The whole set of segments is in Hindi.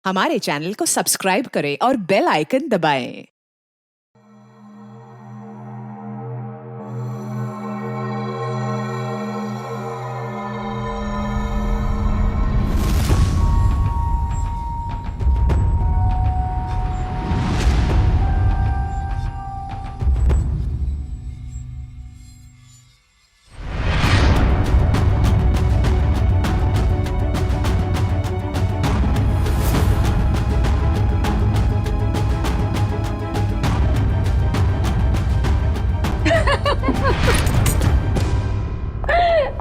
हमारे चैनल को सब्सक्राइब करें और बेल आइकन दबाएं।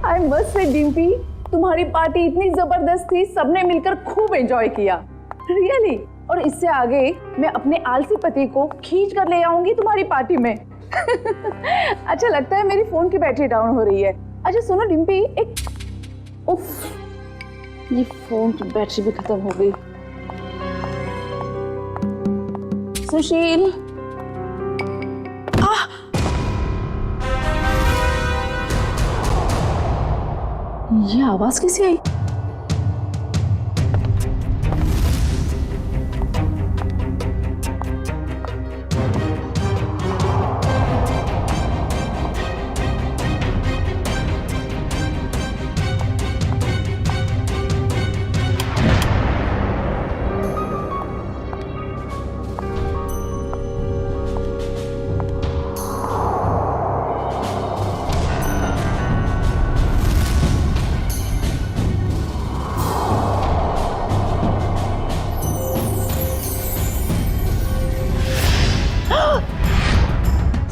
आई मस्ट से डिम्पी, तुम्हारी पार्टी इतनी जबरदस्त थी, सबने मिलकर खूब एंजॉय किया रियली। और इससे आगे मैं अपने आलसी पति को खींच कर ले आऊंगी तुम्हारी पार्टी में। अच्छा लगता है मेरी फोन की बैटरी डाउन हो रही है। अच्छा सुनो डिम्पी, एक उफ, ये फोन की बैटरी भी खत्म हो गई। सुशील, ये आवाज कैसे आई?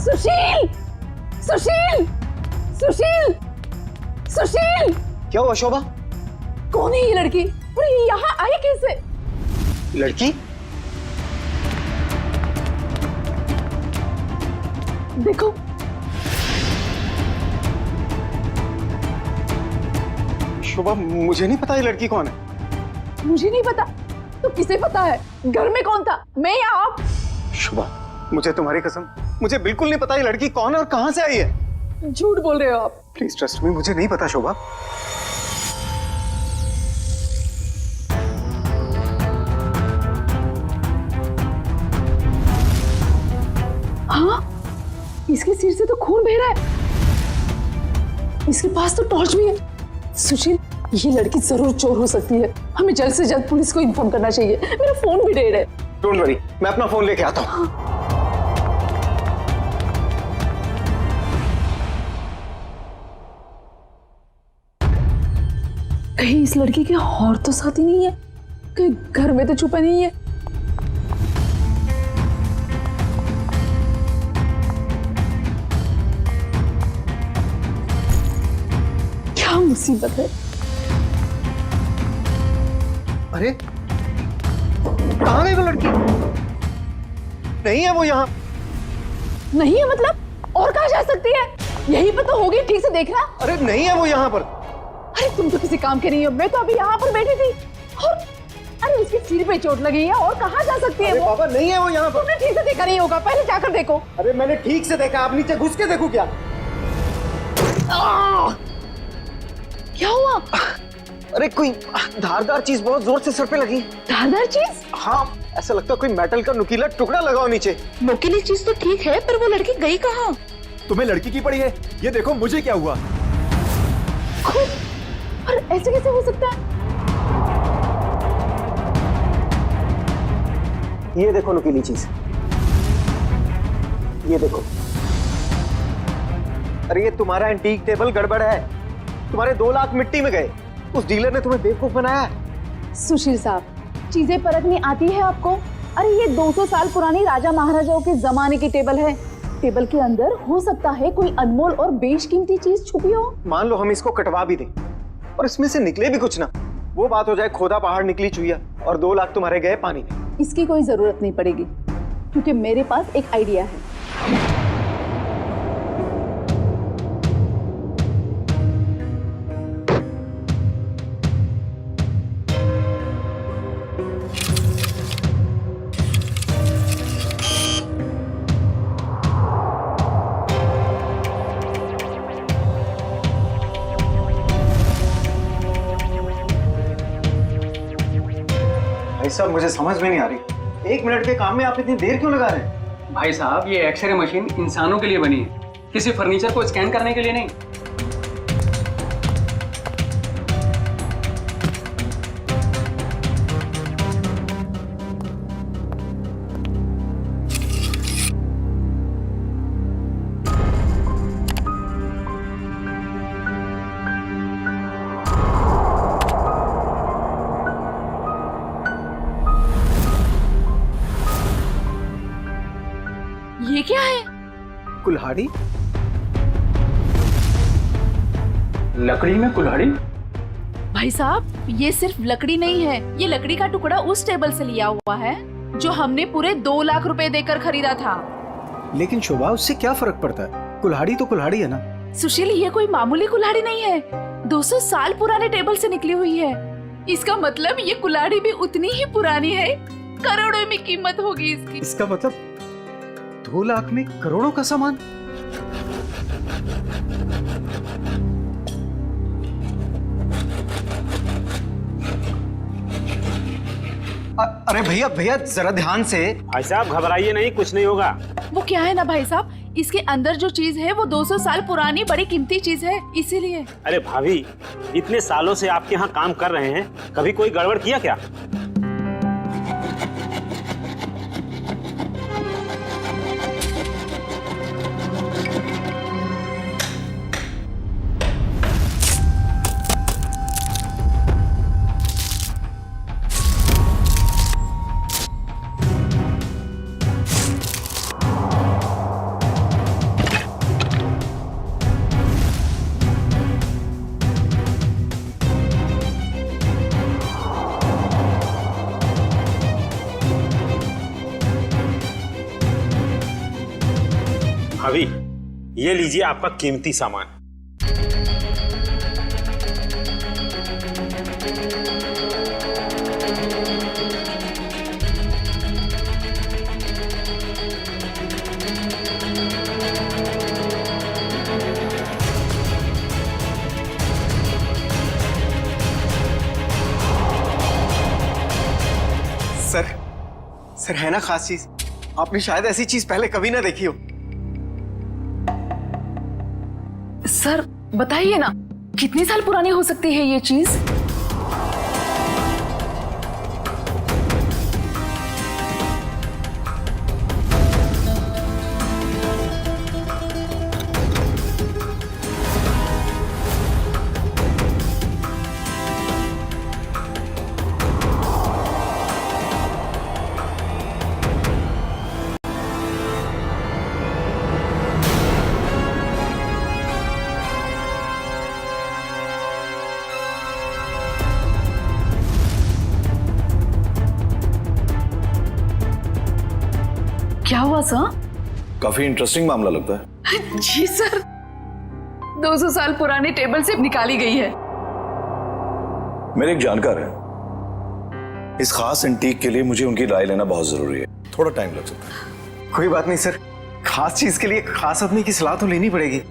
सुशील, सुशील, सुशील, सुशील! क्या हुआ शोभा? कौन है ये लड़की और ये यहाँ आई कैसे? लड़की? देखो, शोभा मुझे नहीं पता ये लड़की कौन है। मुझे नहीं पता तो किसे पता है? घर में कौन था, मैं या आप? शोभा मुझे तुम्हारी कसम, मुझे बिल्कुल नहीं पता ये लड़की कौन है और कहां से आई है। झूठ बोल रहे हो आप। प्लीज ट्रस्ट मी, मुझे नहीं पता शोभा। हाँ, इसके सिर से तो खून बह रहा है। इसके पास तो टॉर्च भी है। सुशील, ये लड़की जरूर चोर हो सकती है। हमें जल्द से जल्द पुलिस को इन्फॉर्म करना चाहिए। मेरा फोन भी डेड है। डोंट वरी, मैं अपना फोन लेके आता हूँ। कहीं इस लड़की के और तो साथी नहीं है? कहीं घर में तो छुपा नहीं है? क्या मुसीबत है। अरे कहाँ गई वो लड़की? नहीं है वो यहाँ। नहीं है मतलब? और कहाँ जा सकती है? यहीं पर तो होगी, ठीक से देखना। अरे नहीं है वो यहाँ पर। अरे तुम तो किसी काम के नहीं हो। मैं तो अभी यहाँ पर बैठी थी और अरे उसके सिर पे चोट लगी है। और कहाँ जा सकती है वो? बाबा नहीं है वो यहाँ पर। तुमने ठीक से देखा नहीं होगा, पहले जाकर देखो। अरे मैंने ठीक से देखा, आप नीचे घुस के देखो क्या? क्या हुआ? अरे कोई धारदार चीज बहुत जोर से सर पे लगी। धारदार चीज? हाँ, ऐसा लगता है कोई मेटल का नुकीला टुकड़ा लगाओ नीचे। नुकीली चीज तो ठीक है, पर वो लड़की गई कहाँ? तुम्हें लड़की की पड़ी है? ये देखो मुझे क्या हुआ। और ऐसे कैसे हो सकता है? ये देखो नुकीली चीज, ये देखो। अरे ये तुम्हारा एंटीक टेबल गड़बड़ है। तुम्हारे 2 लाख मिट्टी में गए। उस डीलर ने तुम्हें बेवकूफ बनाया है। सुशील साहब, चीजें परखनी आती है आपको? अरे ये 200 साल पुरानी राजा महाराजाओं के जमाने की टेबल है। टेबल के अंदर हो सकता है कोई अनमोल और बेशकीमती चीज छुपी हो। मान लो हम इसको कटवा भी दें और इसमें से निकले भी कुछ ना, वो बात हो जाए खोदा पहाड़ निकली चुईया और 2 लाख तुम्हारे गए पानी में। इसकी कोई जरूरत नहीं पड़ेगी, क्योंकि मेरे पास एक आइडिया है। भाई साहब मुझे समझ में नहीं आ रही, 1 मिनट के काम में आप इतनी देर क्यों लगा रहे हैं? भाई साहब, ये एक्सरे मशीन इंसानों के लिए बनी है, किसी फर्नीचर को स्कैन करने के लिए नहीं। ये क्या है? कुल्हाड़ी? लकड़ी में कुल्हाड़ी? भाई साहब, ये सिर्फ लकड़ी नहीं है, ये लकड़ी का टुकड़ा उस टेबल से लिया हुआ है जो हमने पूरे 2 लाख रुपए देकर खरीदा था। लेकिन शोभा, उससे क्या फर्क पड़ता है? कुल्हाड़ी तो कुल्हाड़ी है ना। सुशील, ये कोई मामूली कुल्हाड़ी नहीं है, 200 साल पुराने टेबल से निकली हुई है। इसका मतलब ये कुल्हाड़ी भी उतनी ही पुरानी है, करोड़ों में कीमत होगी इसकी। इसका मतलब 2 लाख में करोड़ों का सामान? अरे भैया भैया, जरा ध्यान से। भाई साहब घबराइए नहीं, कुछ नहीं होगा। वो क्या है ना भाई साहब, इसके अंदर जो चीज है वो 200 साल पुरानी बड़ी कीमती चीज है, इसीलिए। अरे भाभी, इतने सालों से आपके यहाँ काम कर रहे हैं, कभी कोई गड़बड़ किया क्या? भाभी, ये लीजिए आपका कीमती सामान। सर है ना खास चीज? आपने शायद ऐसी चीज पहले कभी ना देखी हो। सर बताइए ना, कितनी साल पुरानी हो सकती है ये चीज? क्या हुआ सर? काफी इंटरेस्टिंग मामला लगता है। जी सर, 200 साल पुरानी टेबल से निकाली गई है। मेरे एक जानकार है, इस खास एंटीक के लिए मुझे उनकी राय लेना बहुत जरूरी है, थोड़ा टाइम लग सकता है। कोई बात नहीं सर, खास चीज के लिए खास आदमी की सलाह तो लेनी पड़ेगी।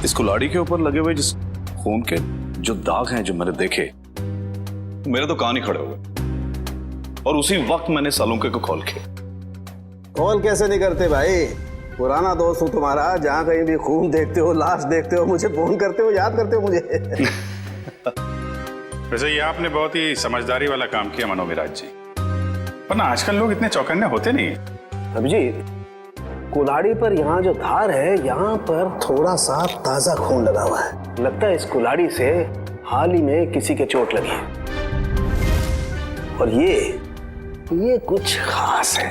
इस कुल्हाड़ी के ऊपर लगे हुए जिस खून के जो दाग हैं जो मैंने देखे, मेरे तो कान ही खड़े हो गए। और उसी वक्त मैंने सालुंके को कॉल किया। कॉल कैसे नहीं करते भाई, पुराना दोस्त हूँ तुम्हारा, जहाँ कहीं भी खून देखते हो, लाश देखते हो, मुझे फोन करते हो, याद करते हो मुझे। वैसे ये आपने बहुत ही समझदारी वाला काम किया मनोविराज जी, वरना आजकल लोग इतने चौकन्ने होते नहीं। अभिजीत, कुल्हाड़ी पर यहाँ जो धार है, यहाँ पर थोड़ा सा ताजा खून लगा हुआ है। लगता है इस कुल्हाड़ी से हाल ही में किसी के चोट लगी है। और ये कुछ खास है।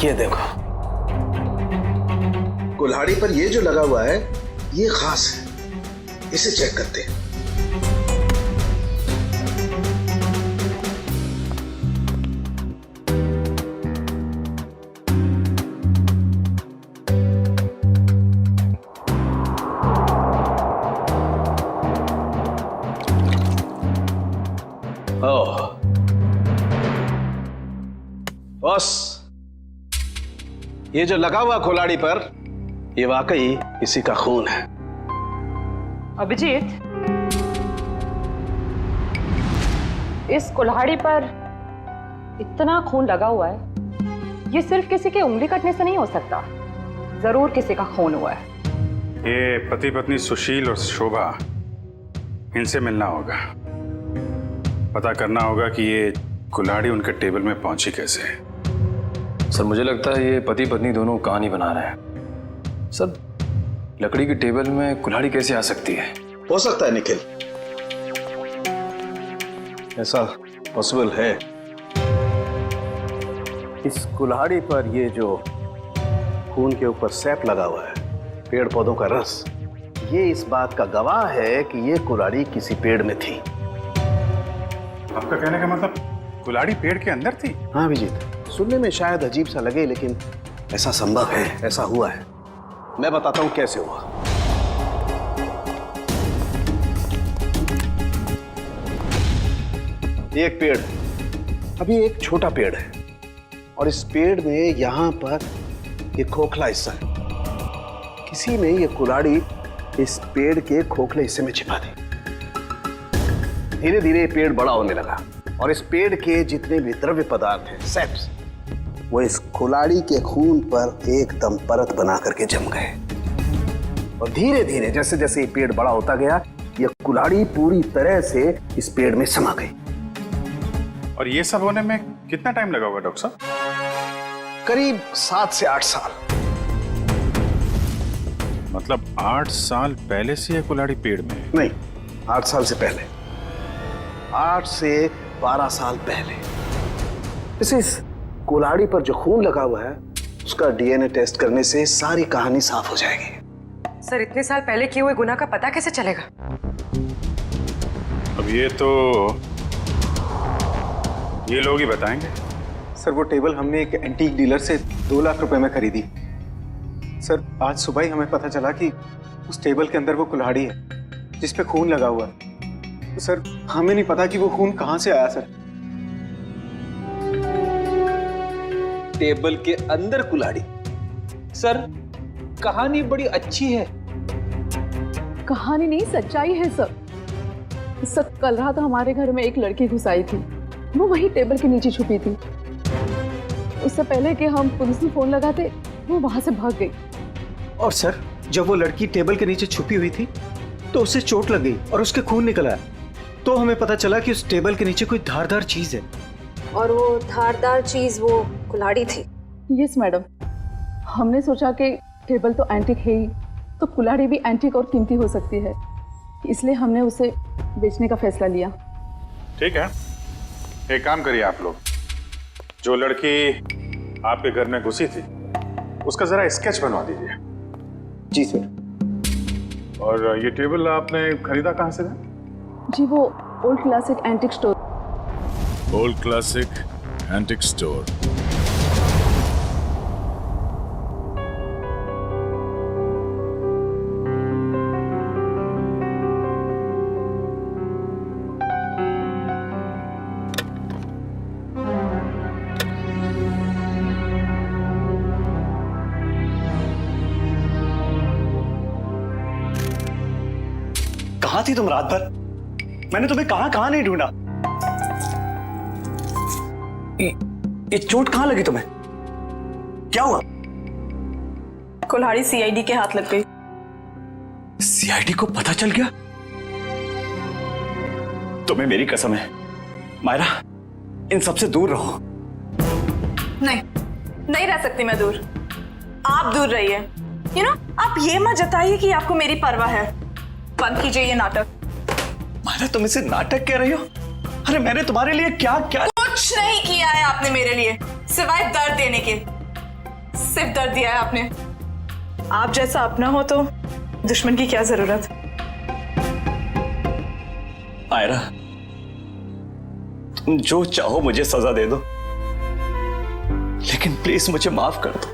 ये देखो, कुल्हाड़ी पर ये जो लगा हुआ है ये खास है, इसे चेक करते हैं। ओह बॉस, ये जो लगा हुआ कुल्हाड़ी पर, ये वाकई किसी का खून है। अभिजीत, इस कुल्हाड़ी पर इतना खून लगा हुआ है, ये सिर्फ किसी के उंगली कटने से नहीं हो सकता, जरूर किसी का खून हुआ है। ये पति पत्नी सुशील और शोभा, इनसे मिलना होगा, पता करना होगा कि ये कुल्हाड़ी उनके टेबल में पहुंची कैसे। सर मुझे लगता है ये पति पत्नी दोनों कहानी बना रहे हैं। सर लकड़ी की टेबल में कुल्हाड़ी कैसे आ सकती है? हो सकता है निखिल, ऐसा पॉसिबल है। इस कुल्हाड़ी पर ये जो खून के ऊपर सैप लगा हुआ है, पेड़ पौधों का रस, ये इस बात का गवाह है कि ये कुल्हाड़ी किसी पेड़ में थी। आपका कहने का मतलब कुल्हाड़ी पेड़ के अंदर थी? हाँ अभिजीत, सुनने में शायद अजीब सा लगे, लेकिन ऐसा संभव है, ऐसा हुआ है। मैं बताता हूं कैसे हुआ। ये एक पेड़ है, अभी एक छोटा पेड़ है, और इस पेड़ में यहां पर ये खोखला हिस्सा है। किसी ने ये कुल्हाड़ी इस पेड़ के खोखले हिस्से में छिपा दी। धीरे धीरे ये पेड़ बड़ा होने लगा, और इस पेड़ के जितने भी द्रव्य पदार्थ हैं, सेप्स, वो इस कुल्हाड़ी के खून पर एकदम परत बना करके जम गए। और धीरे धीरे जैसे जैसे ये पेड़ बड़ा होता गया, ये कुल्हाड़ी पूरी तरह से इस पेड़ में समा गई। और ये सब होने में कितना टाइम लगा होगा डॉक्टर साहब? करीब 7 से 8 साल। मतलब 8 साल पहले से ये कुल्हाड़ी पेड़ में है? नहीं, 8 साल से पहले, 8 से 12 साल पहले। इस कुल्हाड़ी पर जो खून लगा हुआ है, उसका डीएनए टेस्ट करने से सारी कहानी साफ हो जाएगी। सर इतने साल पहले किए हुए गुनाह का पता कैसे चलेगा? अब ये लोग ही बताएंगे। सर वो टेबल हमने एक एंटीक डीलर से 2 लाख रुपए में खरीदी। सर आज सुबह ही हमें पता चला कि उस टेबल के अंदर वो कुल्हाड़ी है जिस पे खून लगा हुआ है। तो सर हमें नहीं पता कि वो खून कहां से आया। सर टेबल के अंदर कुल्हाड़ी? सर कहानी बड़ी अच्छी है। कहानी नहीं, सच्चाई है सर। सर कल रात हमारे घर में एक लड़की घुस आई थी, वो वही टेबल के नीचे छुपी थी। उससे पहले कि हम पुलिस में फोन लगाते, वो वहां से भाग गई। और सर जब वो लड़की टेबल के नीचे छुपी हुई थी तो उसे चोट लग गई और उसके खून निकल आया। तो हमें पता चला कि उस टेबल के नीचे कोई धारदार चीज है। और वो धारदार चीज वो कुल्हाड़ी थी। यस मैडम, हमने सोचा कि टेबल तो एंटीक है ही, तो कुल्हाड़ी भी एंटीक और कीमती हो सकती है, इसलिए हमने उसे बेचने का फैसला लिया। ठीक है, एक काम करिए आप लोग, जो लड़की आपके घर में घुसी थी उसका जरा स्केच बनवा दीजिए। जी सर। और ये टेबल आपने खरीदा कहाँ से था? जी वो old classic antique store. Old classic antique store. कहाँ थी तुम रात भर? मैंने तुम्हें कहाँ नहीं ढूंढा। ये चोट कहाँ लगी तुम्हें? क्या हुआ? कुल्हाड़ी सीआईडी के हाथ लग गई। सीआईडी को पता चल गया? तुम्हें मेरी कसम है मायरा, इन सबसे दूर रहो। नहीं रह सकती मैं दूर। आप दूर रहिए। यू नो, आप ये मत जताइए कि आपको मेरी परवाह है। बंद कीजिए ये नाटक। मायरा तुम इसे नाटक कह रही हो? अरे मैंने तुम्हारे लिए क्या क्या कुछ नहीं किया है आपने मेरे लिए, सिवाय दर्द देने के। सिर्फ दर्द दिया है आपने। आप जैसा अपना हो तो दुश्मन की क्या जरूरत। मायरा तुम जो चाहो मुझे सजा दे दो, लेकिन प्लीज मुझे माफ कर दो।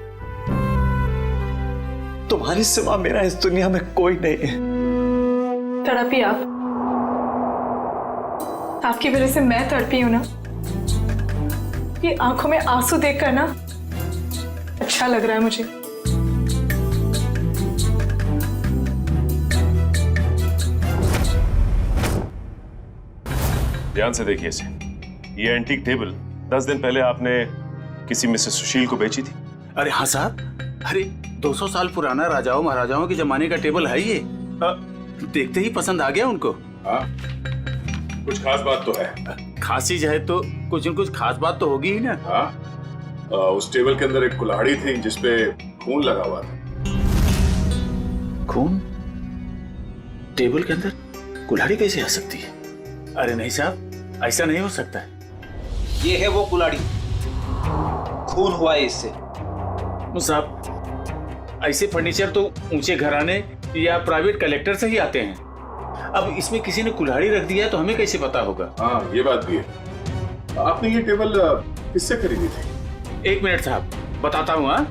तुम्हारे सिवा मेरा इस दुनिया में कोई नहीं है। तड़पिए आपकी वजह से मैं तड़पी हूं ना, ये आंखों में आंसू देखकर ना अच्छा लग रहा है मुझे। ध्यान से देखिए इसे। ये एंटीक टेबल 10 दिन पहले आपने किसी मिसेस सुशील को बेची थी। अरे हाँ साहब, अरे 200 साल पुराना राजाओं महाराजाओं के जमाने का टेबल है ये। देखते ही पसंद आ गया उनको। हाँ, कुछ खास बात तो है। खास चीज है तो कुछ न कुछ खास बात तो होगी ही ना। हाँ, उस टेबल के अंदर एक कुल्हाड़ी थी जिसपे खून लगा हुआ था। खून? टेबल के अंदर कुल्हाड़ी कैसे आ सकती है? अरे नहीं साहब, ऐसा नहीं हो सकता है। ये है वो कुल्हाड़ी, खून हुआ है इससे। साहब, ऐसे फर्नीचर तो ऊंचे घराने या प्राइवेट कलेक्टर से ही आते हैं। अब इसमें किसी ने कुल्हाड़ी रख दिया है तो हमें कैसे पता होगा? हाँ, ये बात भी है। आपने ये टेबल किससे खरीदी थी? 1 मिनट साहब, बताता हूँ। हाँ,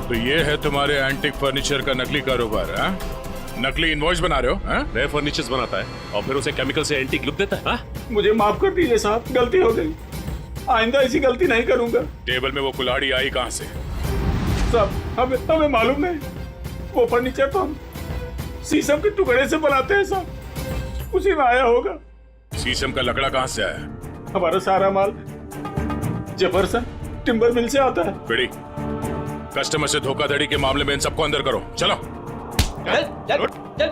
तो ये है तुम्हारे एंटिक फर्नीचर का नकली कारोबार, हाँ? नकली इनवॉइस बना रहे हो, हाँ? नए फर्नीचर्स बनाता है और फिर उसे केमिकल से एंटीक लुक देता है। हाँ? मुझे माफ कर दीजिए साहब, गलती हो गई। आइंदा ऐसी गलती नहीं करूंगा। टेबल में वो कुल्हाड़ी आई कहाँ से? साहब, हमें मालूम नहीं। वो फर्नीचर तो हम शीशम के टुकड़े से बनाते हैं साहब, उसी में आया होगा। शीशम का लकड़ा कहाँ से आया? हमारा सारा माल जफरसन टिम्बर मिल से आता है। बिड़ी, कस्टमर से धोखाधड़ी के मामले में इन सबको अंदर करो। चलो चल चल चल।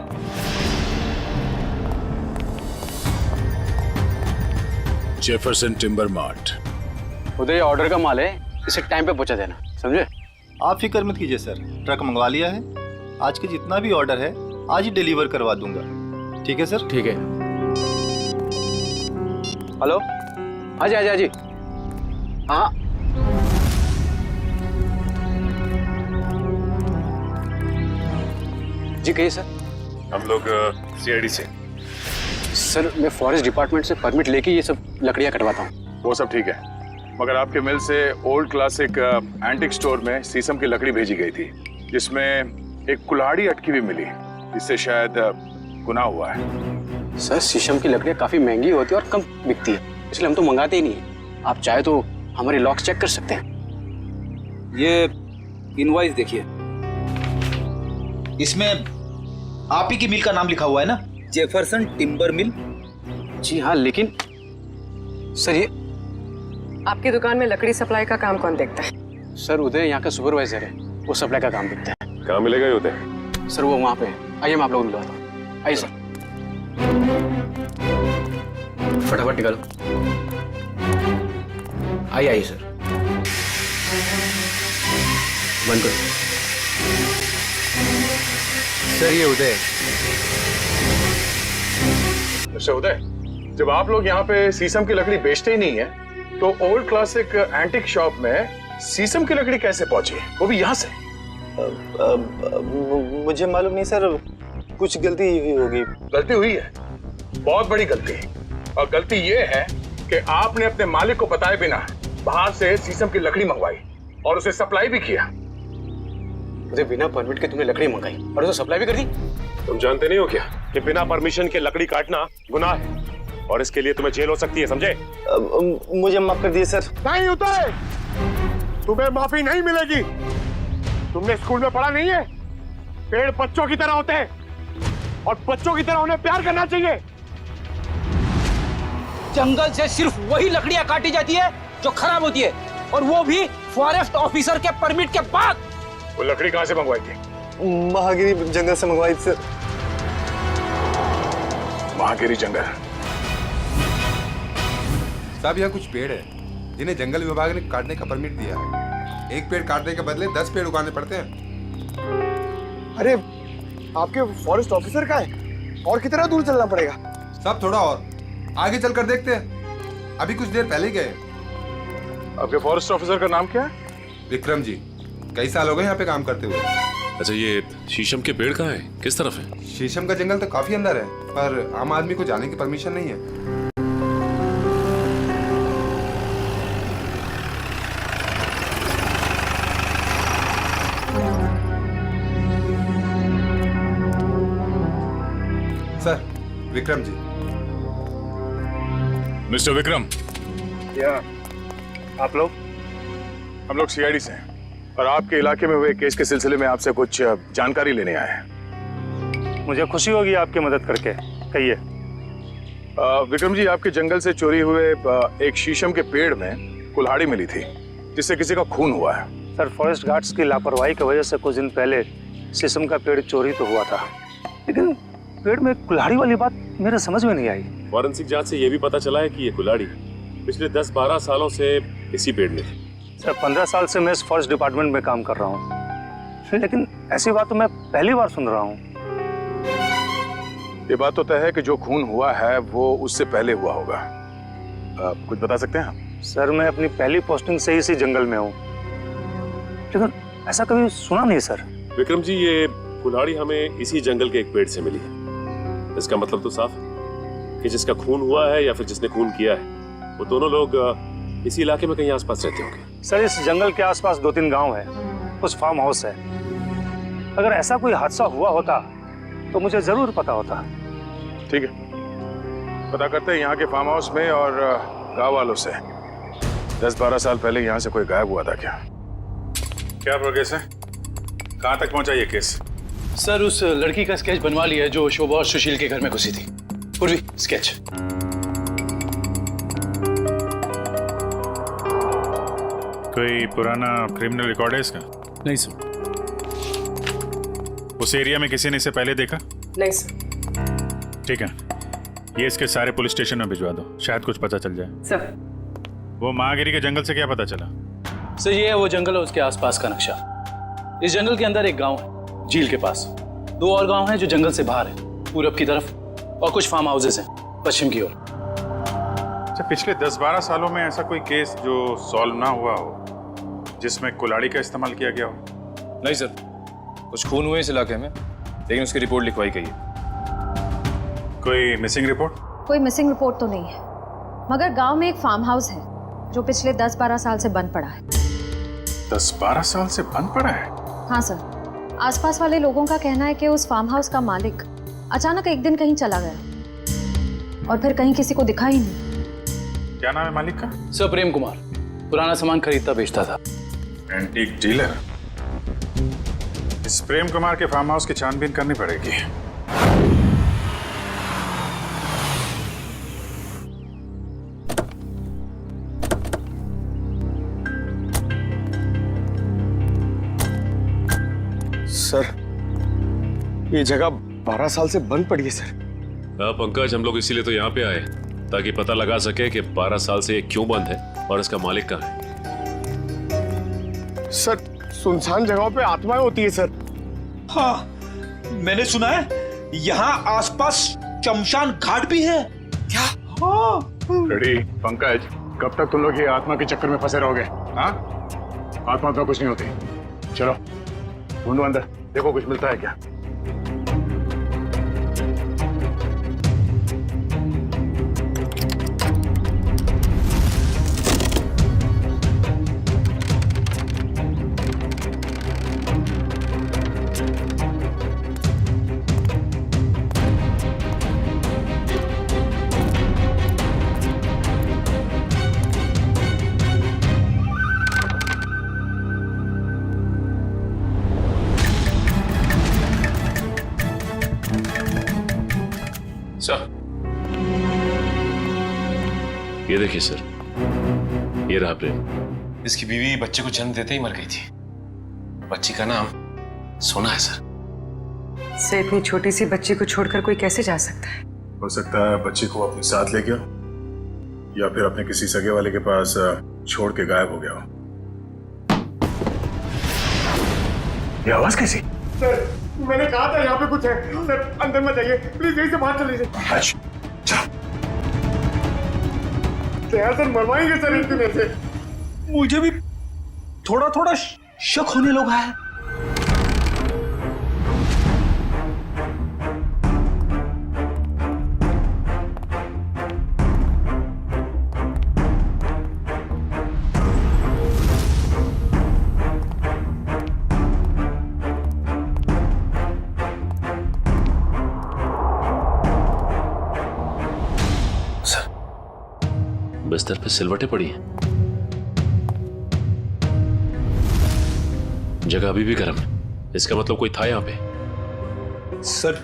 Jefferson timber mart. Uday, order का माल है, इसे टाइम पे पहुंचा देना, समझे? आप फिक्र मत कीजिए सर, ट्रक मंगवा लिया है। आज के जितना भी ऑर्डर है आज ही डिलीवर करवा दूंगा। ठीक है सर? ठीक है। हेलो, हाँ जी हाँ जी हाँ जी। हाँ, जी कहिए सर। हम लोग सीआईडी से। सर, मैं फॉरेस्ट डिपार्टमेंट से परमिट लेके ये सब लकड़ियाँ कटवाता हूँ। वो सब ठीक है, मगर आपके मिल से ओल्ड क्लासिक एंटिक स्टोर में शीशम की लकड़ी भेजी गई थी जिसमें एक कुल्हाड़ी अटकी हुई मिली, जिससे शायद गुनाह हुआ है। सर, शीशम की लकड़ियाँ काफी महंगी होती है और कम बिकती है, इसलिए हम तो मंगाते ही नहीं है। आप चाहे तो हमारे लॉक्स चेक कर सकते हैं। ये इनवॉइस देखिए, इसमें आप ही की मिल का नाम लिखा हुआ है ना, जेफरसन टिम्बर मिल। जी हाँ, लेकिन सर ये आपकी दुकान में लकड़ी सप्लाई का काम कौन देखता है? सर, उदय यहाँ का सुपरवाइजर है, वो सप्लाई का काम देखता है। कहाँ मिलेगा ये उदय? सर, वो वहाँ पे है। आइए, मैं आप लोगों को मिलवाता हूँ। आइए सर, फटाफट निकालो। आइए आइए सर, बंद करो। सर, ये उदय। अच्छा उदय, जब आप लोग यहाँ पे शीशम की लकड़ी बेचते ही नहीं है, तो ओल्ड क्लासिक एंटिक शॉप में शीशम की लकड़ी कैसे पहुंची, वो भी यहाँ से? मुझे मालूम नहीं सर, कुछ गलती हुई होगी। गलती हुई है, बहुत बड़ी गलती है। और गलती ये है कि आपने अपने मालिक को बताए बिना बाहर से शीशम की लकड़ी मंगवाई और उसे सप्लाई भी किया। मुझे बिना परमिट के तुमने लकड़ी मंगाई और उसे सप्लाई भी कर दी। तुम जानते नहीं हो क्या कि बिना परमिशन के लकड़ी काटना गुनाह है और इसके लिए तुम्हें जेल हो सकती है, समझे? मुझे माफ कर दिए सर। नहीं उदय, तुम्हें माफी नहीं मिलेगी। तुमने स्कूल में पढ़ा नहीं है, पेड़ बच्चों की तरह होते हैं और बच्चों की तरह उन्हें प्यार करना चाहिए। जंगल से सिर्फ वही लकड़ियां काटी जाती है जो खराब होती है, और वो भी फॉरेस्ट ऑफिसर के परमिट के बाद। वो लकड़ी कहाँ से मंगवाई थी? महागिरी जंगल से मंगवाई थी सर। महागिरी जंगल? साहब, यहाँ कुछ पेड़ है जिन्हें जंगल विभाग ने काटने का परमिट दिया है। एक पेड़ काटने के बदले 10 पेड़ उगाने पड़ते हैं। अरे, आपके फॉरेस्ट ऑफिसर का है और कितना दूर चलना पड़ेगा? साहब, थोड़ा और आगे चलकर देखते हैं, अभी कुछ देर पहले ही गए। आपके फॉरेस्ट ऑफिसर का नाम क्या है? विक्रम जी, कई साल हो गए यहाँ पे काम करते हुए। अच्छा, ये शीशम के पेड़ कहाँ है, किस तरफ है? शीशम का जंगल तो काफी अंदर है, पर आम आदमी को जाने की परमिशन नहीं है। सर, विक्रम जी। मिस्टर विक्रम। या आप लोग? हम लोग सीआईडी से हैं और आपके इलाके में हुए केस के सिलसिले में आपसे कुछ जानकारी लेने आए हैं। मुझे खुशी होगी आपकी मदद करके। कहिए। विक्रम जी, आपके जंगल से चोरी हुए एक शीशम के पेड़ में कुल्हाड़ी मिली थी जिससे किसी का खून हुआ है। सर, फॉरेस्ट गार्ड्स की लापरवाही की वजह से कुछ दिन पहले शीशम का पेड़ चोरी तो हुआ था, लेकिन पेड़ में कुल्हाड़ी वाली बात मेरे समझ में नहीं आई। फॉरेंसिक जांच से यह भी पता चला है कि ये कुल्हाड़ी पिछले 10-12 सालों से इसी पेड़ में थी। सर, 15 साल से मैं इस फॉरेस्ट डिपार्टमेंट में काम कर रहा हूँ, लेकिन ऐसी बात तो मैं पहली बार सुन रहा हूँ। ये बात तो तय है कि जो खून हुआ है वो उससे पहले हुआ होगा। कुछ बता सकते हैं आप? सर, मैं अपनी पहली पोस्टिंग से इसी जंगल में हूँ, लेकिन ऐसा कभी सुना नहीं सर। विक्रम जी, ये कुल्हाड़ी हमें इसी जंगल के एक पेड़ से मिली है। इसका मतलब तो साफ है कि जिसका खून हुआ है या फिर जिसने खून किया है वो दोनों लोग इसी इलाके में कहीं आसपास रहते होंगे। सर, इस जंगल के आसपास 2-3 गांव है, कुछ फार्म हाउस है। अगर ऐसा कोई हादसा हुआ होता तो मुझे जरूर पता होता। ठीक है, पता करते हैं यहाँ के फार्म हाउस में और गांव वालों से 10-12 साल पहले यहाँ से कोई गायब हुआ था क्या? क्या प्रोग्रेस है? कहाँ तक पहुँचा ये केस? सर, उस लड़की का स्केच बनवा लिया है जो शोभा और सुशील के घर में घुसी थी। पूर्वी स्केच। कोई पुराना क्रिमिनल रिकॉर्ड है इसका? नहीं सर। उस एरिया में किसी ने इसे पहले देखा? नहीं सर। ठीक है, ये इसके सारे पुलिस स्टेशन में भिजवा दो, शायद कुछ पता चल जाए। सर। वो महागिरी के जंगल से क्या पता चला? सर, ये है वो जंगल और उसके आसपास का नक्शा। इस जंगल के अंदर एक गांव है झील के पास, 2 और गांव हैं जो जंगल से बाहर है पूरब की तरफ, और कुछ फार्म हाउसेस हैं पश्चिम की ओर। अच्छा, पिछले 10-12 सालों में ऐसा कोई केस जो सॉल्व ना हुआ हो जिसमें कुल्हाड़ी का इस्तेमाल किया गया हो? नहीं सर, कुछ खून हुए इस इलाके में, लेकिन उसकी रिपोर्ट लिखवाई गई है। कोई मिसिंग रिपोर्ट? कोई मिसिंग रिपोर्ट तो नहीं है, मगर गांव में एक फार्म हाउस है जो पिछले 10-12 साल से बंद पड़ा है। 10-12 साल से बंद पड़ा है? हाँ सर, आसपास वाले लोगों का कहना है कि उस फार्म हाउस का मालिक अचानक एक दिन कहीं चला गया और फिर कहीं किसी को दिखा ही नहीं। क्या नाम है मालिक का? सर, प्रेम कुमार। पुराना सामान खरीदता बेचता था। Antique dealer? इस प्रेम कुमार के फार्म हाउस की छानबीन करनी पड़ेगी। सर, ये जगह 12 साल से बंद पड़ी है सर। हाँ पंकज, हम लोग इसीलिए तो यहाँ पे आए ताकि पता लगा सके कि 12 साल से ये क्यों बंद है और इसका मालिक कहाँ है। सर, सुनसान जगहों पे आत्माएं होती है सर। हाँ, मैंने सुना है यहाँ आसपास शमशान घाट भी है। क्या? हाँ। रेडी पंकज, कब तक तुम लोग ये आत्मा के चक्कर में फंसे रहोगे? हाँ, आत्मा तो कुछ नहीं होती। चलो ढूंढो अंदर, देखो कुछ मिलता है क्या। सर, ये देखिए सर, ये रहा प्रेम। इसकी बीवी बच्चे को जन्म देते ही मर गई थी। बच्ची का नाम सोना है सर। से इतनी छोटी सी बच्ची को छोड़कर कोई कैसे जा सकता है? हो सकता है बच्ची को अपने साथ ले गया या फिर अपने किसी सगे वाले के पास छोड़ के गायब हो गया हो। ये आवाज कैसी? सर, मैंने कहा था यहाँ पे कुछ है। सर, अंदर मत जाइए प्लीज, यहीं से बाहर चले जाइए। अच्छा। सर मरवाएंगे सर एक दिन ऐसे। मुझे भी थोड़ा थोड़ा शक होने लगा है। बिस्तर पे सिलवटें पड़ी हैं। जगह अभी भी गर्म है, इसका मतलब कोई था यहाँ पे। सर,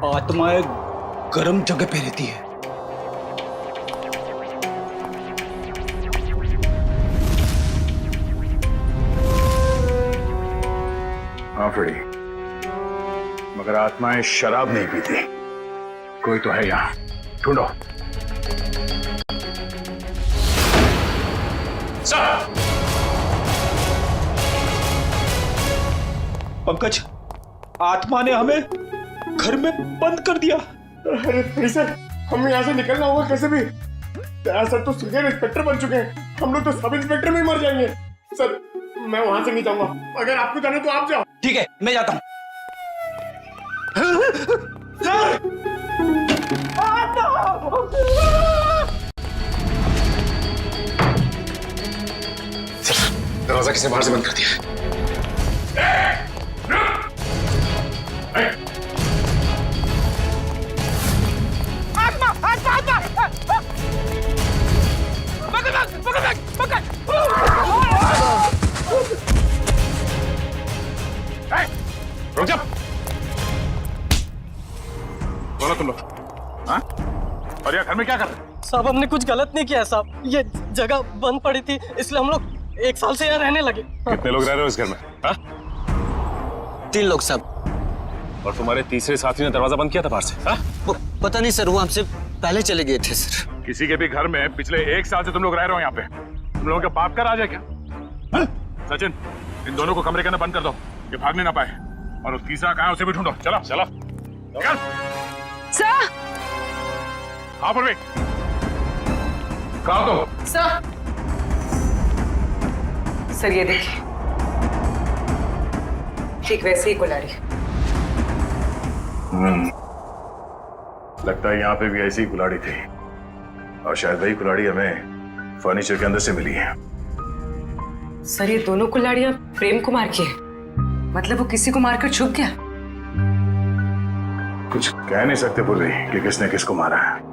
आत्माएं गर्म जगह पे रहती है। हाँ फ्रेडी, मगर आत्माएं शराब नहीं पीती। कोई तो है यहाँ, ढूंढो। पंकज, आत्मा ने हमें घर में बंद कर दिया। अरे सर, हमें यहाँ से निकलना होगा कैसे भी। सर तो सीनियर इंस्पेक्टर बन चुके हैं, हम लोग तो सब इंस्पेक्टर में ही मर जाएंगे। सर मैं वहां से नहीं जाऊंगा, अगर आपको जाना तो आप जाओ। ठीक है, मैं जाता हूँ। दरवाजा किसी बाहर से बंद कर दिया। रुक जा। बोलो तुम लोग, हाँ? और यार घर में क्या कर रहे? साहब हमने कुछ गलत नहीं किया साहब, ये जगह बंद पड़ी थी इसलिए हम लोग 1 साल से यहाँ रहने लगे। कितने लोग रह रहे हो इस घर में? हाँ? 3 लोग साहब। और तुम्हारे तीसरे साथी ने दरवाजा बंद किया था बाहर से? हाँ? पता नहीं सर, वो हमसे पहले चले गए थे सर। किसी के भी घर में पिछले 1 साल से तुम लोग रह रहे हो यहाँ पे, तुम लोगों का बाप का राज है क्या? हाँ? सचिन, इन दोनों को कमरे के अंदर बंद कर दो, ये भागने ना पाए। और उस तीसरा कहाँ है उसे भी ढूंढो। चलो चलो निकल। सर। हाँ पूर्वी, कहाँ हो तुम? सर ये देखिए, ठीक वैसे ही कुल्हाड़ी। लगता है यहाँ पे भी ऐसी ही कुल्हाड़ी थी, और शायद वही कुल्हाड़ी हमें फर्नीचर के अंदर से मिली है। सर ये दोनों कुल्हाड़ियां प्रेम कुमार की है, मतलब वो किसी को मारकर छुप गया। कुछ कह नहीं सकते पूर्वी कि किसने किसको मारा है।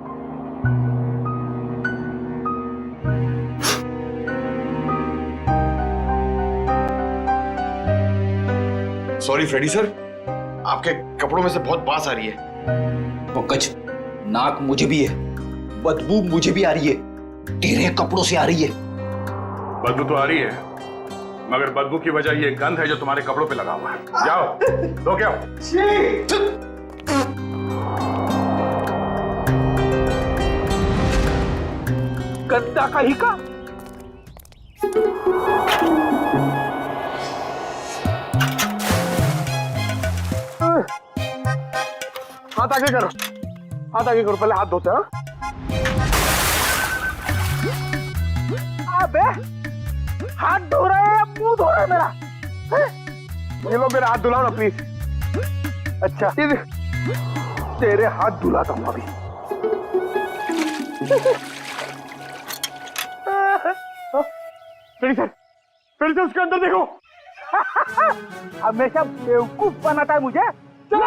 सॉरी फ्रेडी सर, आपके कपड़ों में से बहुत बास आ रही है। पंकज, नाक मुझे भी है, बदबू मुझे भी आ रही है, तेरे कपड़ों से आ रही है। बदबू तो आ रही है, मगर बदबू की वजह ये गंध है जो तुम्हारे कपड़ों पे लगा हुआ है। जाओ धो के आओ। गंदा कहीं का। हाथ आगे करो, हाथ आगे करो, पहले हाथ धोते हैं। अबे हाथ धो रहे हैं या मुंह धो रहे हैं मेरा? ये लो मेरा हाथ धुलाओ ना प्लीज। अच्छा तेरे हाथ धुलाता हूँ अभी। फिर से उसके अंदर देखो। हमेशा बेवकूफ बनाता है मुझे। चलो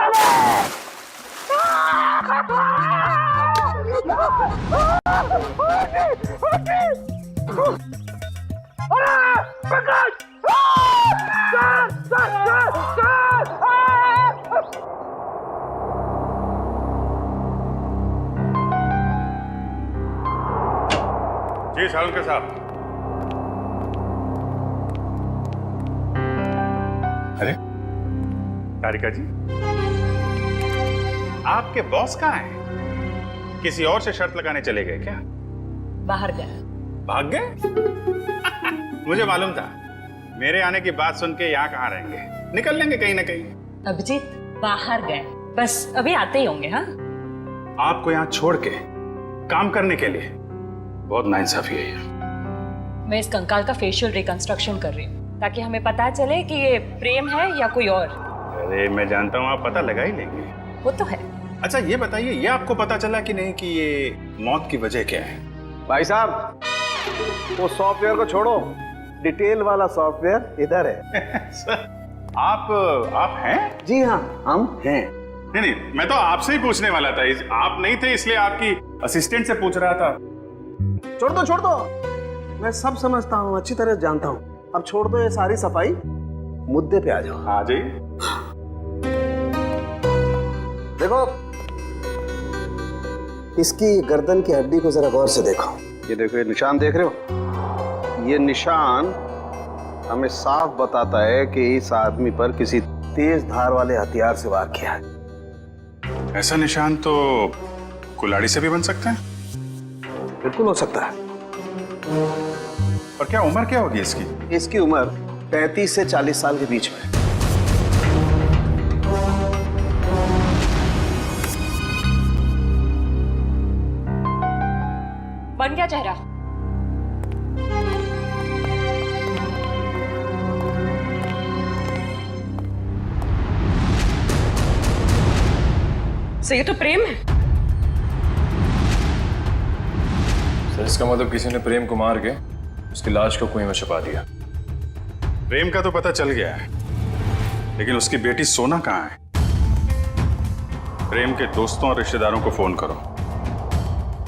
जी सालुंके साहब। अरे तारिका जी, आपके बॉस कहाँ हैं? किसी और से शर्त लगाने चले गए क्या? बाहर गए। भाग गए? मुझे मालूम था, मेरे आने की बात सुन के यहाँ कहाँ रहेंगे, निकल लेंगे कहीं ना कहीं। अभिजीत बाहर गए, बस अभी आते ही होंगे। हाँ आपको यहाँ छोड़ के काम करने के लिए बहुत नाइंसाफी है ये। मैं इस कंकाल का फेशियल रिकंस्ट्रक्शन कर रही हूँ ताकि हमें पता चले कि ये प्रेम है या कोई और। अरे मैं जानता हूँ आप पता लगा ही लेंगे। वो तो है। अच्छा ये बताइए, ये आपको पता चला कि नहीं कि ये मौत की वजह क्या है? भाई साहब, वो सॉफ्टवेयर को छोड़ो, डिटेल वाला सॉफ्टवेयर इधर है। सर, आप हैं? जी हाँ, हम हैं। नहीं, मैं तो आपसे ही पूछने वाला था। आप नहीं थे इसलिए आपकी असिस्टेंट से पूछ रहा था। छोड़ दो, मैं सब समझता हूँ, अच्छी तरह जानता हूँ। अब छोड़ दो ये सारी सफाई, मुद्दे पे आ जाओ। हाँ जी। देखो, इसकी गर्दन की हड्डी को जरा गौर से देखो। ये देखो, ये निशान देख रहे हो? ये निशान हमें साफ बताता है कि इस आदमी पर किसी तेज धार वाले हथियार से वार किया है। ऐसा निशान तो कुल्हाड़ी से भी बन सकता है? बिल्कुल हो सकता है। और क्या उम्र क्या होगी इसकी? इसकी उम्र 35 से 40 साल के बीच में। बन गया चेहरा। सो ये तो प्रेम है। सर इसका मतलब किसी ने प्रेम को मार के उसकी लाश को कुएं में छुपा दिया। प्रेम का तो पता चल गया है, लेकिन उसकी बेटी सोना कहाँ है? प्रेम के दोस्तों और रिश्तेदारों को फोन करो,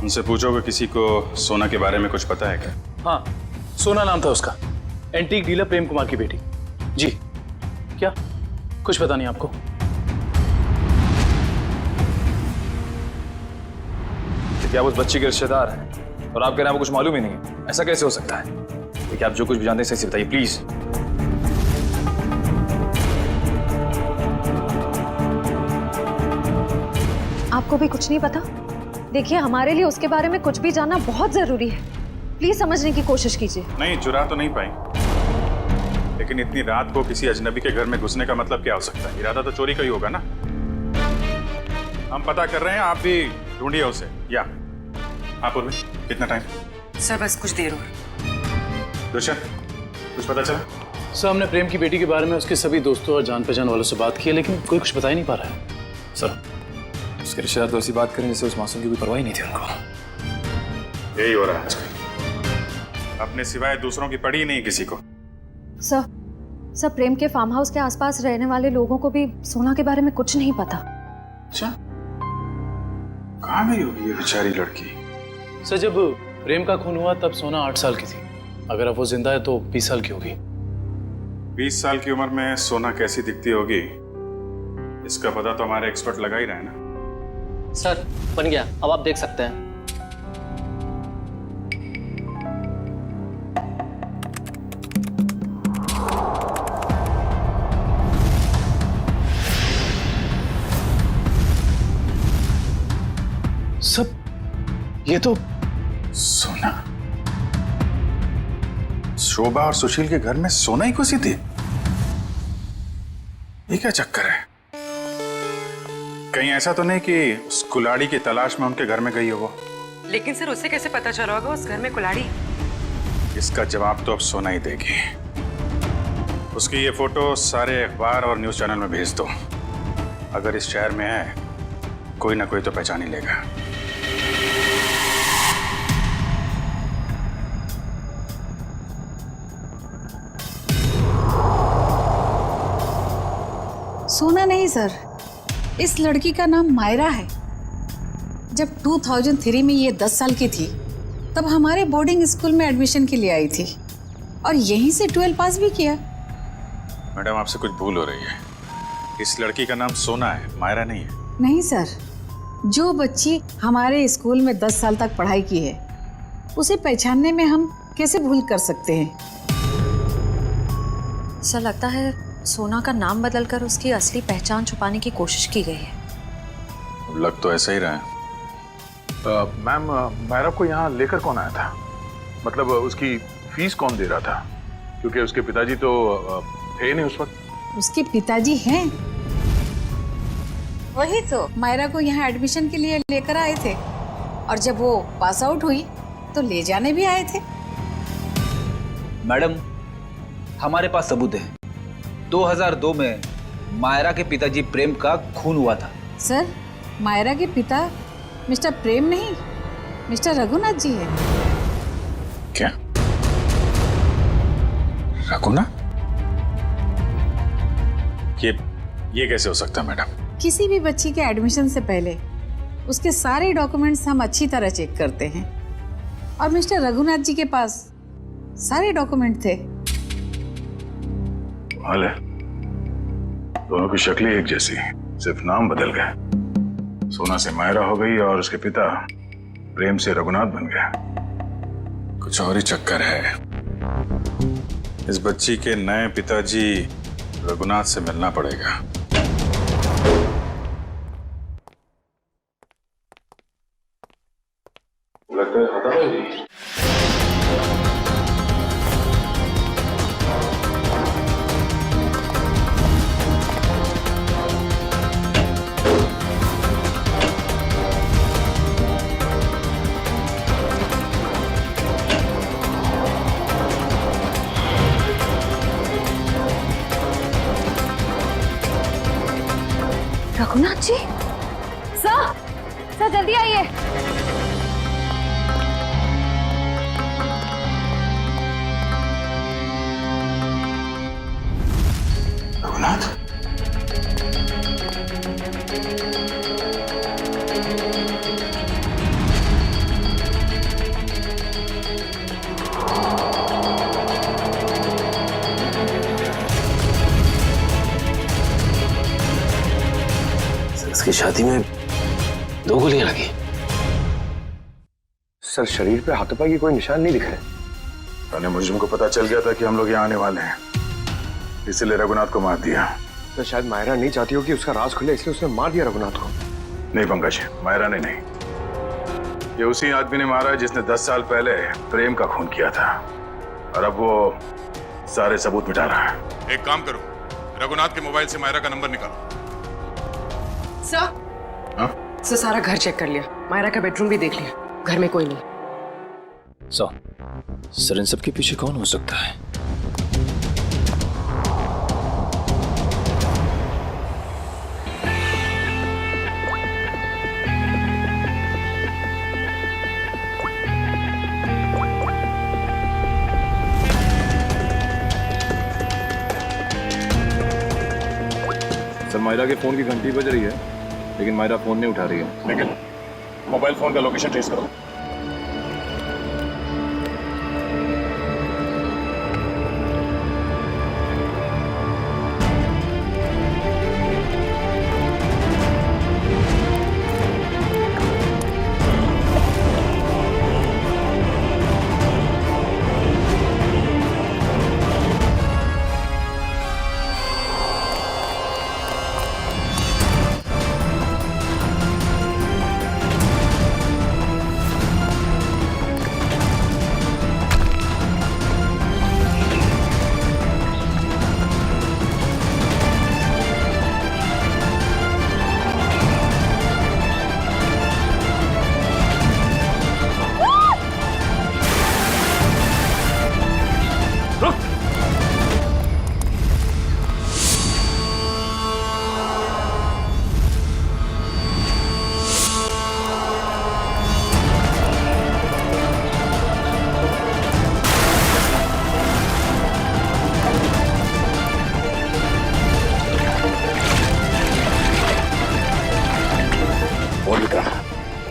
उनसे पूछो कि किसी को सोना के बारे में कुछ पता है क्या? हाँ, सोना नाम था उसका, एंटीक डीलर प्रेम कुमार की बेटी। जी, क्या कुछ पता नहीं आपको? क्या आप उस बच्ची के रिश्तेदार हैं और आप कह रहे हैं आपको कुछ मालूम ही नहीं है? ऐसा कैसे हो सकता है? देखिए, आप जो कुछ भी जानते हैं सही से बताइए प्लीज। आपको भी कुछ नहीं पता? देखिए, हमारे लिए उसके बारे में कुछ भी जानना बहुत जरूरी है। प्लीज समझने की कोशिश कीजिए। नहीं, चुरा तो नहीं पाई, लेकिन इतनी रात को किसी अजनबी के घर में घुसने का मतलब क्या हो सकता है? इरादा तो चोरी का ही होगा ना। हम पता कर रहे हैं, आप भी ढूंढिए उसे। या आप बोल, कितना टाइम? सर बस कुछ देर और। दुष्यंत, कुछ पता चला? सर, हमने प्रेम की बेटी के बारे में उसके सभी दोस्तों और जान पहचान वालों से बात की है, लेकिन कोई कुछ बता ही नहीं पा रहा है। सर, उसके रिश्तेदार तो ऐसी बात करें जैसे उस मासूम की कोई परवाह ही नहीं थी उनको। यही हो रहा है आजकल, अपने सिवाय दूसरों की पड़ी ही नहीं किसी को। सर, प्रेम के फार्म हाउस के आसपास रहने वाले लोगों को भी सोना के बारे में कुछ नहीं पता। अच्छा, कहाँ गई होगी ये बेचारी लड़की? सर, जब प्रेम का खून हुआ तब सोना 8 साल की थी। अगर अब वो जिंदा है तो 20 साल की होगी। 20 साल की उम्र में सोना कैसी दिखती होगी, इसका पता तो हमारे एक्सपर्ट लगा ही रहे ना। सर बन गया, अब आप देख सकते हैं। सब ये तो सोना, शोभा और सुशील के घर में सोना ही घुसी थी। ये क्या चक्कर है? कहीं ऐसा तो नहीं कि उस कुल्हाड़ी की तलाश में उनके घर में गई हो वो? लेकिन सर, उससे कैसे पता चला होगा उस घर में कुल्हाड़ी? इसका जवाब तो अब सोना ही देगी। उसकी ये फोटो सारे अखबार और न्यूज चैनल में भेज दो। अगर इस शहर में है, कोई ना कोई तो पहचान ही लेगा। सोना नहीं सर, इस लड़की का नाम मायरा है। जब 2003 में ये 10 साल की थी, तब हमारे बोर्डिंग स्कूल में एडमिशन के लिए आई थी और यहीं से 12 पास भी किया। मैडम, आपसे कुछ भूल हो रही है। इस लड़की का नाम सोना है, मायरा नहीं है। नहीं सर, जो बच्ची हमारे स्कूल में 10 साल तक पढ़ाई की है, उसे पहचानने में हम कैसे भूल कर सकते हैं? सर, लगता है सोना का नाम बदलकर उसकी असली पहचान छुपाने की कोशिश की गई है। लग तो ऐसा ही रहा है। मैम, मायरा को यहाँ लेकर कौन आया था? मतलब उसकी फीस कौन दे रहा था? क्योंकि उसके पिताजी तो थे नहीं उस वक्त। उसके पिताजी हैं, वही तो मायरा को यहाँ एडमिशन के लिए लेकर आए थे और जब वो पास आउट हुई तो ले जाने भी आए थे। मैडम, हमारे पास सबूत है। 2002 में मायरा के पिताजी प्रेम का खून हुआ था। सर, मायरा के पिता मिस्टर प्रेम नहीं, मिस्टर रघुनाथ जी है। क्या? रघुनाथ? ये कैसे हो सकता है मैडम? किसी भी बच्ची के एडमिशन से पहले उसके सारे डॉक्यूमेंट्स हम अच्छी तरह चेक करते हैं और मिस्टर रघुनाथ जी के पास सारे डॉक्यूमेंट थे। हाल है, दोनों की शक्लें एक जैसी, सिर्फ नाम बदल गए। सोना से मायरा हो गई और उसके पिता प्रेम से रघुनाथ बन गया। कुछ और ही चक्कर है। इस बच्ची के नए पिताजी रघुनाथ से मिलना पड़ेगा। लगता है खत्म हो गई। रघुनाथ जी, सर जल्दी आइए। रघुनाथ? इसकी छाती में 2 गोलियां लगी। सर, शरीर पे हाथों पाई की कोई निशान नहीं दिख रहे। पहले मुझको पता चल गया था कि हम लोग यहाँ आने वाले हैं, इसलिए रघुनाथ को मार दिया। तो शायद मायरा नहीं चाहती हो कि उसका राज खुले, इसलिए उसने मार दिया रघुनाथ को। नहीं पंकज, मायरा ने नहीं, ये उसी आदमी ने मारा है जिसने 10 साल पहले प्रेम का खून किया था और अब वो सारे सबूत मिटा रहा है। एक काम करो, रघुनाथ के मोबाइल से मायरा का नंबर निकालो। सर, सारा घर चेक कर लिया, मायरा का बेडरूम भी देख लिया, घर में कोई नहीं। सर इन सब के पीछे कौन हो सकता है? सर, मायरा के फोन की घंटी बज रही है लेकिन मायरा फोन नहीं उठा रही है। लेकिन मोबाइल फोन का लोकेशन ट्रेस करो।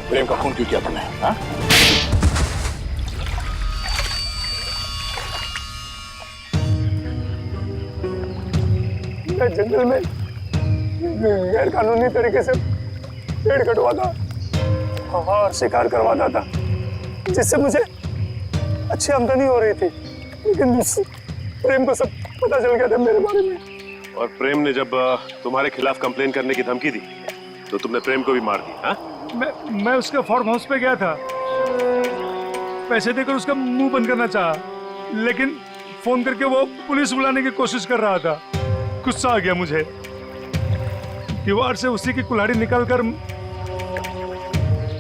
प्रेम का खून क्यों किया तुमने? हाँ? मैं जंगल में गैर कानूनी तरीके से पेड़ कटवाता और शिकार करवाता था, जिससे मुझे अच्छी आमदनी हो रही थी। लेकिन प्रेम को सब पता चल गया था मेरे बारे में। और प्रेम ने जब तुम्हारे खिलाफ कंप्लेन करने की धमकी दी तो तुमने प्रेम को भी मार दिया। हाँ? मैं उसके फार्म हाउस पे गया था, पैसे देकर उसका मुंह बंद करना चाहा, लेकिन फोन करके वो पुलिस बुलाने की कोशिश कर रहा था। गुस्सा आ गया मुझे, दीवार से उसी की कुल्हाड़ी निकालकर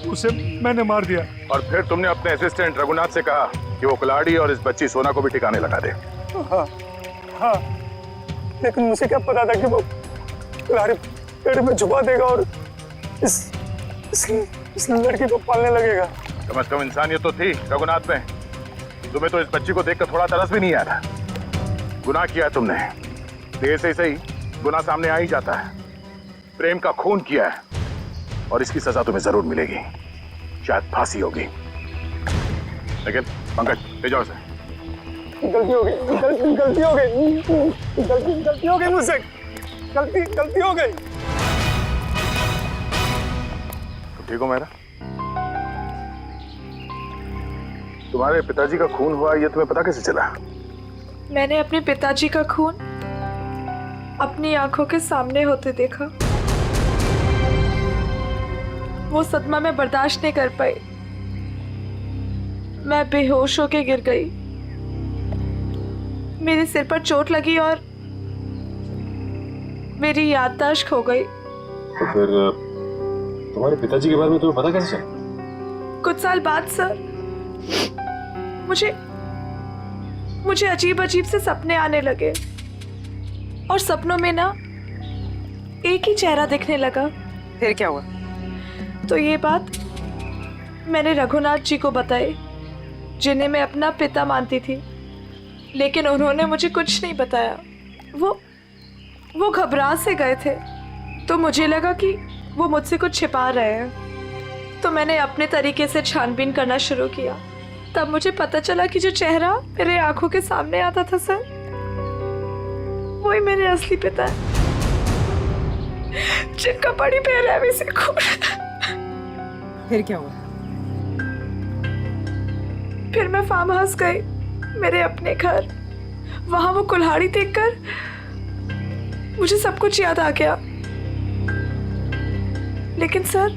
उसे मैंने मार दिया। और फिर तुमने अपने असिस्टेंट रघुनाथ से कहा कि वो कुल्हाड़ी और इस बच्ची सोना को भी ठिकाने लगा दे। हाँ हाँ, लेकिन मुझे क्या पता था कि वो कुल्हाड़ी पेड़ में छुपा देगा और इस लड़की को पालने लगेगा। कम से कम इंसानियत तो थी रघुनाथ में। तुम्हें तो इस बच्ची को देखकर थोड़ा तरस भी नहीं आया था। गुनाह किया तुमने, देर से सही गुनाह सामने आ ही जाता है। प्रेम का खून किया है और इसकी सजा तुम्हें जरूर मिलेगी, शायद फांसी होगी। लेकिन पंकज ले जाओ इसे। गलती हो गई, गलती हो गई, गलती हो गई मुझसे, गलती हो गई। ठीक हो मेरा? तुम्हारे पिताजी का खून हुआ ये तुम्हें पता कैसे चला? मैंने अपने पिताजी का खून अपनी आंखों के सामने होते देखा। वो सदमा मैं बर्दाश्त नहीं कर पाई। मैं बेहोश होके गिर गई। मेरे सिर पर चोट लगी और मेरी याददाश्त खो गई। तो फिर तुम्हारे पिताजी के बारे में तुम्हें पता कैसे चला? कुछ साल बाद सर, मुझे अजीब अजीब से सपने आने लगे और सपनों में ना एक ही चेहरा दिखने लगा। फिर क्या हुआ? तो ये बात मैंने रघुनाथ जी को बताई, जिन्हें मैं अपना पिता मानती थी, लेकिन उन्होंने मुझे कुछ नहीं बताया। वो घबरा से गए थे, तो मुझे लगा कि वो मुझसे कुछ छिपा रहे हैं। तो मैंने अपने तरीके से छानबीन करना शुरू किया। तब मुझे पता चला कि जो चेहरा मेरे आंखों के सामने आता था सर, वही मेरे असली पिता है, जिनका बड़ी बेरहमी से खून। फिर क्या हुआ? फिर मैं फार्म हाउस गई, मेरे अपने घर। वहां वो कुल्हाड़ी देखकर मुझे सब कुछ याद आ गया। लेकिन सर,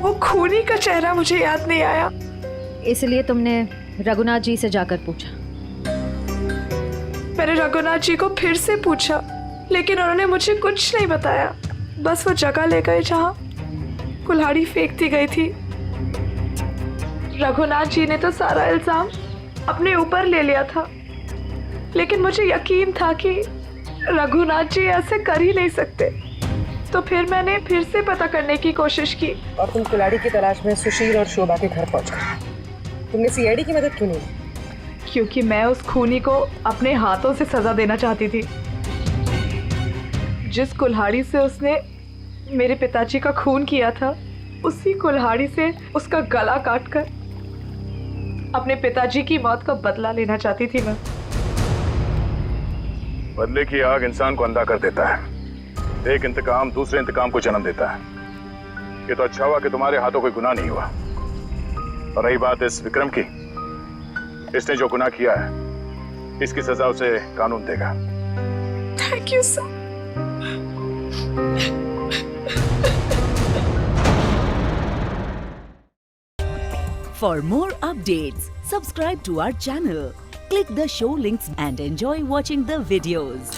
वो खूनी का चेहरा मुझे याद नहीं आया। इसलिए तुमने रघुनाथ जी से जाकर पूछा? मैंने रघुनाथ जी को फिर से पूछा, लेकिन उन्होंने मुझे कुछ नहीं बताया। बस वो जगह ले गए जहां कुल्हाड़ी फेंक दी गई थी। रघुनाथ जी ने तो सारा इल्जाम अपने ऊपर ले लिया था, लेकिन मुझे यकीन था कि रघुनाथ जी ऐसे कर ही नहीं सकते। तो फिर मैंने फिर से पता करने की कोशिश की। और तुम कुल्हाड़ी की तलाश में सुशील और शोभा के घर पहुंच गए। तुमने सीआईडी की मदद क्यों नहीं? क्योंकि मैं उस खूनी को अपने हाथों से सजा देना चाहती थी। जिस कुल्हाड़ी से उसने मेरे पिताजी का खून किया था, उसी कुल्हाड़ी से उसका गला काटकर अपने पिताजी की मौत का बदला लेना चाहती थी मैं। बदले की आग इंसान को अंधा कर देता है। एक इंतकाम दूसरे इंतकाम को जन्म देता है। ये तो अच्छा हुआ कि तुम्हारे हाथों कोई गुनाह नहीं हुआ। और रही बात इस विक्रम की, इसने जो गुनाह किया है, इसकी सजा उसे कानून देगा। Thank you sir. For more updates, subscribe to our channel, click the show links and enjoy watching the videos.